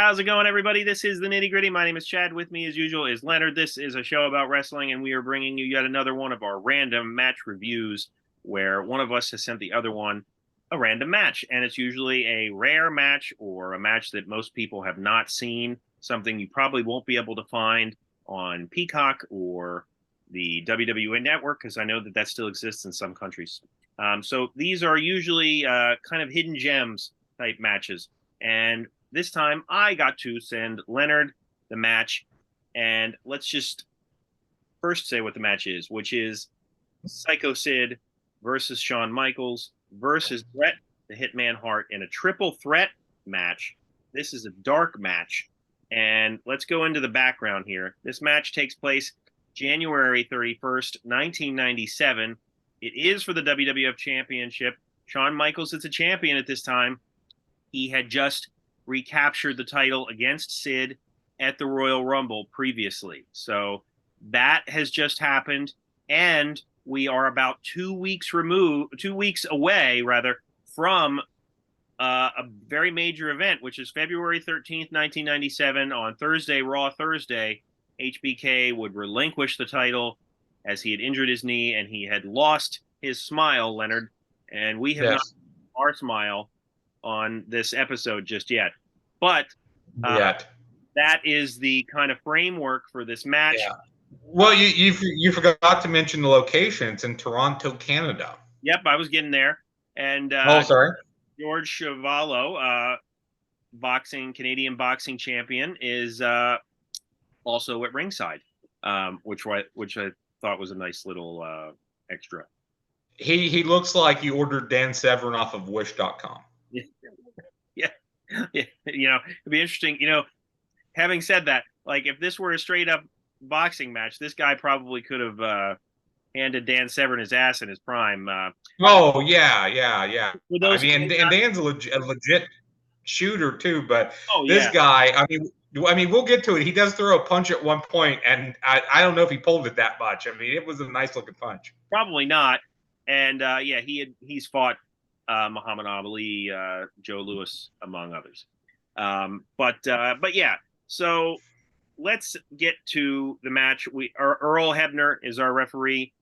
How's it going, everybody? This is the Nitty Gritty. My name is Chad. With me, as usual, is Leonard. This is a show about wrestling, and we are bringing you yet another one of our random match reviews where one of us has sent the other one a random match. And it's usually a rare match or a match that most people have not seen, something you probably won't be able to find on Peacock or the WWE Network, because I know that that still exists in some countries. So these are usually kind of hidden gems type matches. And this time I got to send Leonard the match. And let's just first say what the match is, which is Sycho Sid versus Shawn Michaels versus Bret the Hitman Hart in a triple threat match. This is a dark match. And let's go into the background here. This match takes place January 31st, 1997. It is for the WWF Championship. Shawn Michaels is a champion at this time. He had just recaptured the title against Sid at the Royal Rumble previously. So that has just happened. And we are about 2 weeks away from a very major event, which is February 13th, 1997 on Thursday, Raw Thursday. HBK would relinquish the title as he had injured his knee and he had lost his smile, Leonard. And we have not our smile on this episode just yet. But that is the kind of framework for this match. Yeah. Well, you forgot to mention the location. It's in Toronto, Canada. Yep, I was getting there. And sorry. George Chuvalo, Canadian boxing champion, is also at ringside, which I thought was a nice little extra. He looks like you ordered Dan Severn off of Wish.com. Yeah. You know, it'd be interesting. You know, having said that, like if this were a straight up boxing match, this guy probably could have handed Dan Severn his ass in his prime. Yeah. I mean, and Dan's a legit shooter too, but this guy, I mean, we'll get to it. He does throw a punch at one point, and I don't know if he pulled it that much. I mean, it was a nice looking punch. Probably not. And he's fought Muhammad Ali, Joe Louis, among others. But yeah. So let's get to the match. Earl Hebner is our referee.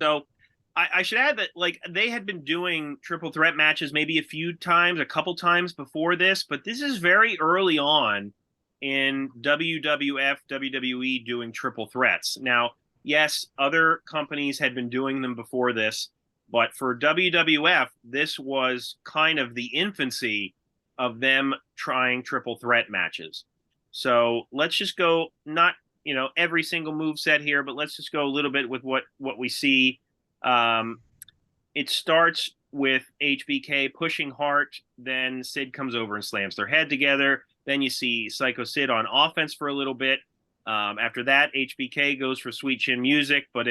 So I should add that like they had been doing triple threat matches maybe a couple times before this, but this is very early on in WWF, WWE doing triple threats. Now, yes, other companies had been doing them before this, but for WWF, this was kind of the infancy of them trying triple threat matches. So let's just go, not every single move set here, but let's just go a little bit with what we see. It starts with HBK pushing Hart, then Sid comes over and slams their head together. Then you see Sycho Sid on offense for a little bit. After that, HBK goes for Sweet Chin Music, but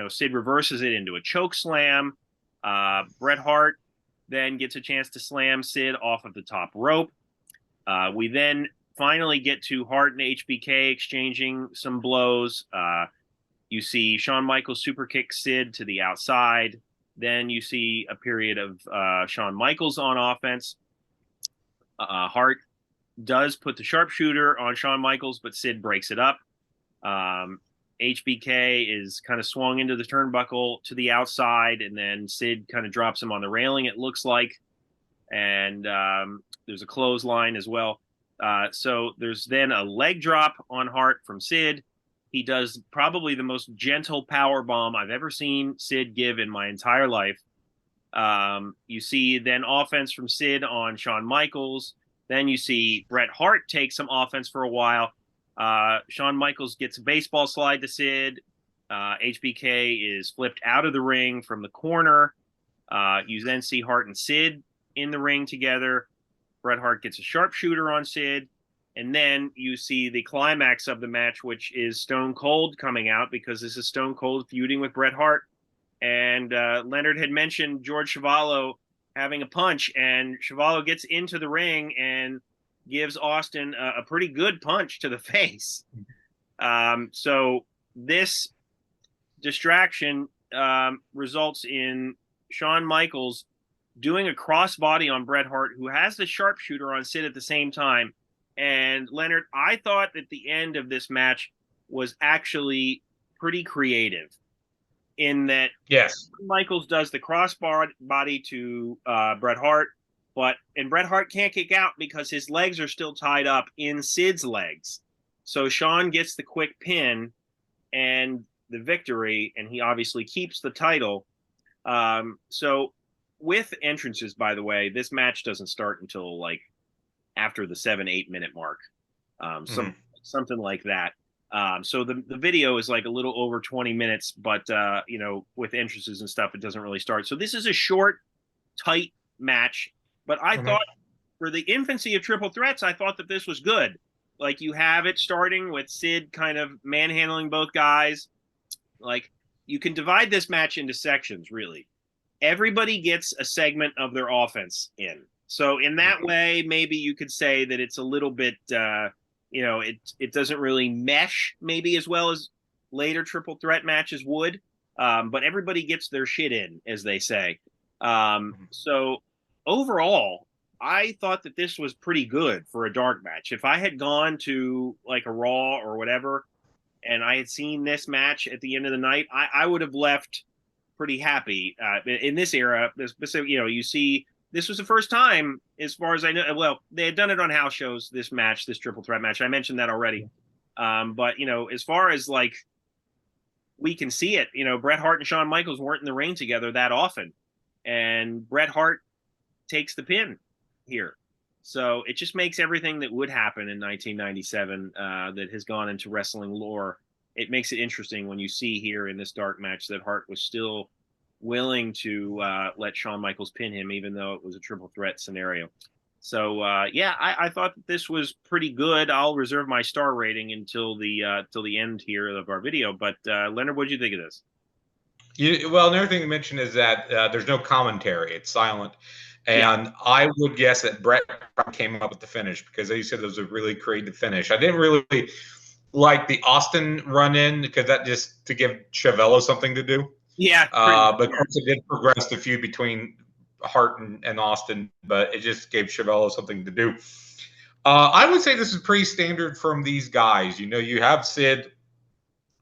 Sid reverses it into a choke slam. Bret Hart then gets a chance to slam Sid off of the top rope. We then finally get to Hart and HBK exchanging some blows. You see Shawn Michaels super kick Sid to the outside. Then you see a period of Shawn Michaels on offense. Hart does put the sharpshooter on Shawn Michaels, but Sid breaks it up. HBK is kind of swung into the turnbuckle to the outside, and then Sid kind of drops him on the railing, it looks like. And there's a clothesline as well. So there's then a leg drop on Hart from Sid. He does probably the most gentle power bomb I've ever seen Sid give in my entire life. You see then offense from Sid on Shawn Michaels. Then you see Bret Hart take some offense for a while. Shawn Michaels gets a baseball slide to Sid. HBK is flipped out of the ring from the corner. You then see Hart and Sid in the ring together. Bret Hart gets a sharpshooter on Sid. And then you see the climax of the match, which is Stone Cold coming out, because this is Stone Cold feuding with Bret Hart. And Leonard had mentioned George Chuvalo having a punch, and Chuvalo gets into the ring and gives Austin a pretty good punch to the face. So this distraction results in Shawn Michaels doing a crossbody on Bret Hart, who has the sharpshooter on Sid at the same time. And Leonard, I thought that the end of this match was actually pretty creative in that yes, Michaels does the crossbody to Bret Hart, and Bret Hart can't kick out because his legs are still tied up in Sid's legs. So Shawn gets the quick pin and the victory, and he obviously keeps the title. So with entrances, by the way, this match doesn't start until like after the 7-8 minute mark, something like that. So the video is like a little over 20 minutes, but with entrances and stuff, it doesn't really start. So this is a short, tight match. But I thought for the infancy of triple threats, I thought that this was good. Like you have it starting with Sid kind of manhandling both guys. Like you can divide this match into sections, really. Everybody gets a segment of their offense in. So in that way, maybe you could say that it's a little bit, it doesn't really mesh maybe as well as later triple threat matches would. But everybody gets their shit in, as they say. So overall, I thought that this was pretty good for a dark match. If I had gone to like a Raw or whatever, and I had seen this match at the end of the night, I would have left pretty happy. In this era, you see this was the first time, as far as I know. Well, they had done it on house shows. This triple threat match. I mentioned that already. But as far as like we can see it, Bret Hart and Shawn Michaels weren't in the ring together that often, and Bret Hart takes the pin here. So it just makes everything that would happen in 1997 that has gone into wrestling lore. It makes it interesting when you see here in this dark match that Hart was still willing to let Shawn Michaels pin him, even though it was a triple threat scenario. So I thought that this was pretty good. I'll reserve my star rating until the end here of our video. But Leonard, what did you think of this? Well, another thing to mention is that there's no commentary; it's silent. And I would guess that Bret came up with the finish because, as you said, it was a really creative finish. I didn't really like the Austin run-in because that just to give Chuvalo something to do. Yeah. But of course, it did progress the feud between Hart and Austin, but it just gave Chuvalo something to do. I would say this is pretty standard from these guys. You have Sid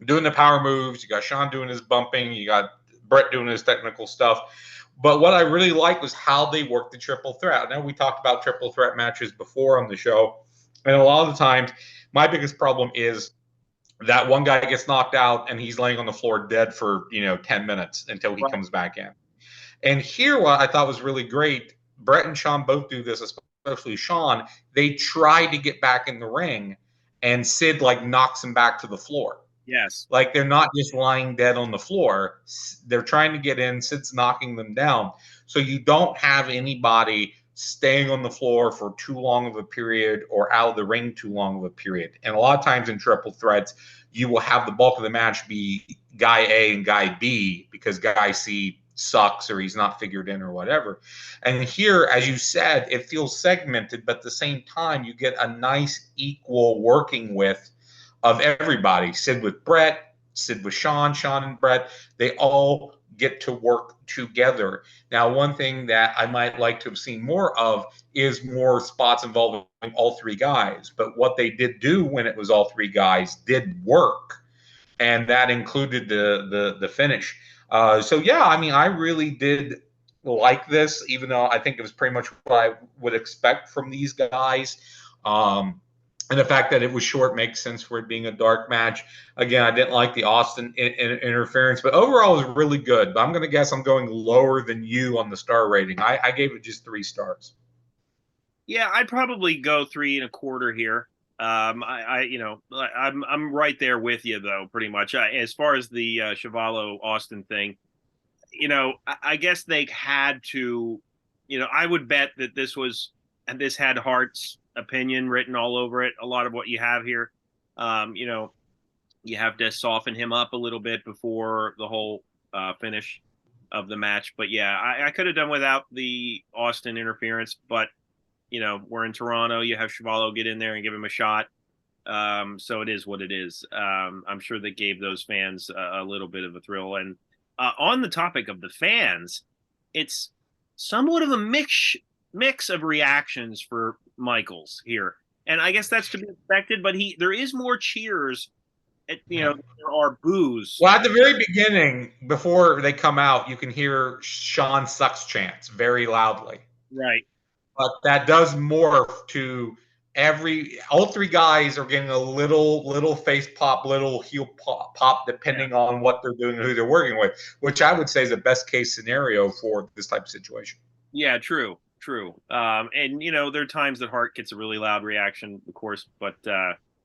doing the power moves. You got Shawn doing his bumping. You got Bret doing his technical stuff. But what I really liked was how they worked the triple threat. I know we talked about triple threat matches before on the show, and a lot of the times, my biggest problem is that one guy gets knocked out and he's laying on the floor dead for 10 minutes until he comes back in. And here, what I thought was really great, Bret and Shawn both do this, especially Shawn. They try to get back in the ring, and Sid knocks him back to the floor. Yes. Like they're not just lying dead on the floor. They're trying to get in. Sid's knocking them down. So you don't have anybody staying on the floor for too long of a period or out of the ring too long of a period. And a lot of times in triple threats, you will have the bulk of the match be guy A and guy B because guy C sucks or he's not figured in or whatever. And here, as you said, it feels segmented, but at the same time, you get a nice equal working with of everybody. Sid with Bret, Sid with Shawn, Shawn and Bret, they all get to work together. Now, one thing that I might like to have seen more of is more spots involving all three guys. But what they did do when it was all three guys did work, and that included the finish. I really did like this, even though I think it was pretty much what I would expect from these guys. And the fact that it was short makes sense for it being a dark match. Again, I didn't like the Austin interference, but overall it was really good. But I'm going to guess I'm going lower than you on the star rating. I gave it just 3 stars. Yeah, I'd probably go 3.25 here. I'm right there with you though, pretty much. As far as the Chuvalo Austin thing, I guess they had to, I would bet that this had Hart's opinion written all over it. A lot of what you have here, you have to soften him up a little bit before the whole finish of the match. But yeah, I could have done without the Austin interference, but we're in Toronto. You have Chuvalo get in there and give him a shot. So it is what it is. I'm sure that gave those fans a little bit of a thrill. And on the topic of the fans, it's somewhat of a mix of reactions for Michaels here. And I guess that's to be expected, but there is more cheers. There are boos. Well, at the very beginning, before they come out, you can hear Shawn sucks chants very loudly. Right. But that does morph to all three guys are getting a little face pop, little heel pop, depending on what they're doing and who they're working with, which I would say is the best case scenario for this type of situation. Yeah, true. And there are times that Hart gets a really loud reaction, of course, but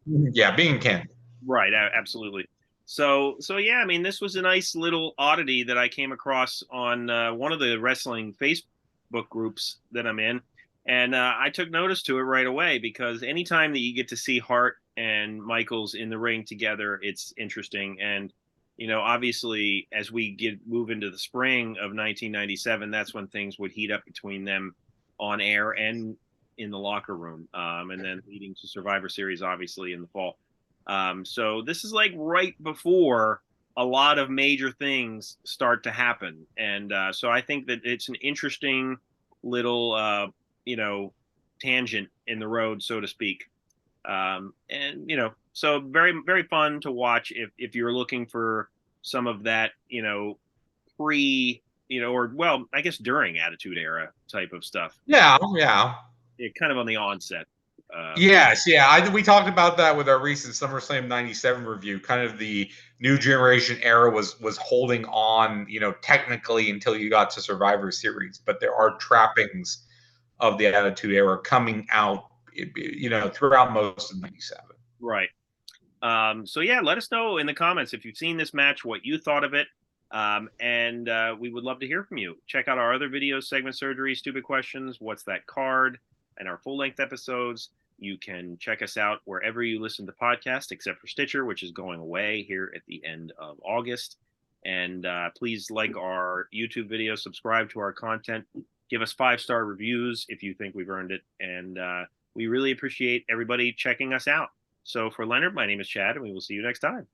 yeah, being candid. Right, absolutely. So yeah, I mean, this was a nice little oddity that I came across on one of the wrestling Facebook groups that I'm in, and I took notice to it right away because anytime that you get to see Hart and Michaels in the ring together, it's interesting. And obviously, as we move into the spring of 1997, that's when things would heat up between them on air and in the locker room, and then leading to Survivor Series, obviously in the fall. So this is like right before a lot of major things start to happen. And so I think that it's an interesting little, tangent in the road, so to speak. And, so very, very fun to watch if you're looking for some of that, pre, or well, I guess during Attitude Era type of stuff. Yeah. Kind of on the onset. Yes, yeah. We talked about that with our recent SummerSlam '97 review. Kind of the new generation era was holding on, technically until you got to Survivor Series, but there are trappings of the Attitude Era coming out, throughout most of '97. Right. So yeah, let us know in the comments if you've seen this match, what you thought of it. And we would love to hear from you. Check out our other videos, Segment Surgery, Stupid Questions, What's That Card, and our full-length episodes. You can check us out wherever you listen to podcasts, except for Stitcher, which is going away here at the end of August. And please like our YouTube video, subscribe to our content, give us 5-star reviews if you think we've earned it. And we really appreciate everybody checking us out. So for Leonard, my name is Chad, and we will see you next time.